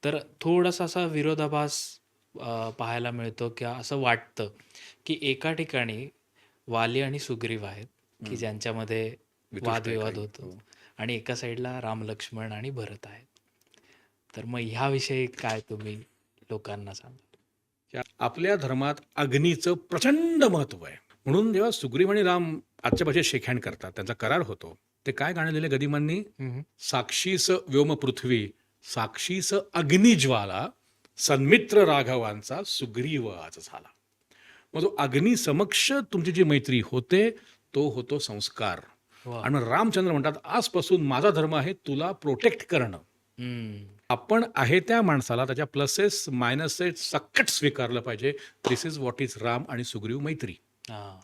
तर थोडासा असा विरोधाभास पाहायला मिळतो किंवा असं वाटतं, की एका ठिकाणी वाली आणि सुग्रीव आहेत, की हं. ज्यांच्यामध्ये वितुष्ट आहे वादविवाद काही. होतो हो. आणि एका साईडला राम, लक्ष्मण आणि भरत आहेत. तर मग ह्याविषयी काय तुम्ही लोकांना सांगाल? आपल्या धर्मात अग्नीचं प्रचंड महत्त्व आहे. म्हणून जेव्हा सुग्रीव आणि राम आजच्या भाषेत शेक हँड करतात, त्यांचा करार होतो. ते काय गाणं लिहिलं गदिमांनी? हं, साक्षीस व्योम पृथ्वी, साक्षीस अग्निज्वाला, सन्मित्र राघवांचा सुग्रीव आज झाला. मग जो अग्नी समक्ष तुमची जी मैत्री होते, तो होतो संस्कार. वाह! आणि रामचंद्र म्हणतात, आजपासून माझा धर्म आहे तुला प्रोटेक्ट करणं. हं. आपण आहे त्या माणसाला त्याच्या प्लसेस मायनसेस सकट स्वीकारलं पाहिजे. दिस इज व्हॉट इज राम आणि सुग्रीव मैत्री. हां.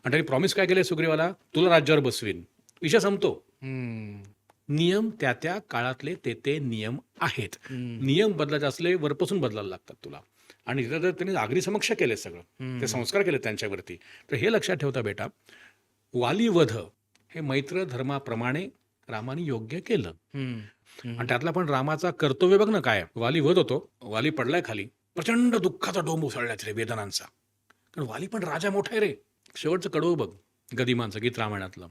आणि त्यांनी प्रॉमिस काय केलंय सुग्रीवाला? तुला राज्यावर बसवीन. विषय संपतो. हं. नियम त्या त्या काळातले ते ते नियम आहेत. हं. नियम बदलायचे असले वरपासून बदलायला लागतात तुला. आणि इथं तर त्यांनी अग्निसमक्ष केले सगळं. ते हं. संस्कार केले त्यांच्यावरती. तर हे लक्षात ठेवता बेटा, वालीवध हे मैत्र धर्माप्रमाणे रामाने योग्य केलं. हं. आणि हं. त्यातला पण रामाचा कर्तव्य बघ ना काय आहे. वाली वध होतो, वाली पडलाय खाली, प्रचंड दुःखाचा डोंब उसळलाय रे वेदनांचा. कारण वाली पण राजा मोठा आहे रे. शेवटचं कडवं बघ गदिमांचं गीत रामायणातलं,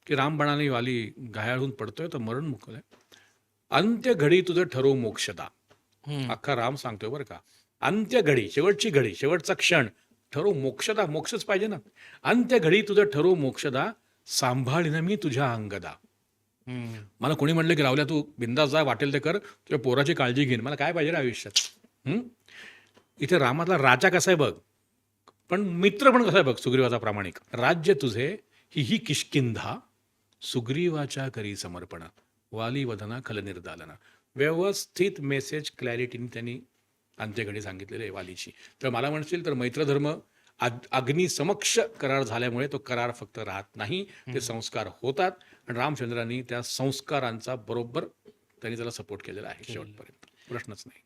की रामबाणाने वाली घायाळहून पडतोय तर मरण मुकलंय. अंत्य घडी तुझं ठरव मोक्षदा. हं. अख्खा राम सांगतोय बरं का. अंत्य घडी, शेवटची घडी, शेवटचा क्षण ठरव मोक्षदा. मोक्षच पाहिजे ना. अंत्य घडी तुझं ठरव मोक्षदा, सांभाळीन मी तुझ्या अंगदा. हं. मला कोणी म्हणलं की रावल्या तू बिंदास जा, वाटेल ते कर, तुझ्या पोराची काळजी घेईन. मला काय पाहिजे रे आयुष्यात? हं? इथे रामातला राजा कसा आहे बघ, पण मित्र पण कसा आहे बघ सुग्रीवाचा प्रामाणिक. राज्य तुझे ही किष्किंधा, सुग्रीवाच्या करी समर्पण, वाली वदना खल निर्दालना. व्यवस्थित मेसेज क्लॅरिटीने त्यांनी अंत्यघडी सांगितलेली आहे वालीची. तर मला म्हणशील तर मैत्रधर्म अग्निसमक्ष करार झाल्यामुळे तो करार फक्त राहत नाही, ते हं. संस्कार होतात. आणि रामचंद्रांनी त्या संस्कारांचा बरोबर त्यांनी त्याला सपोर्ट केलेला आहे केलं. शेवटपर्यंत. प्रश्नच नाही.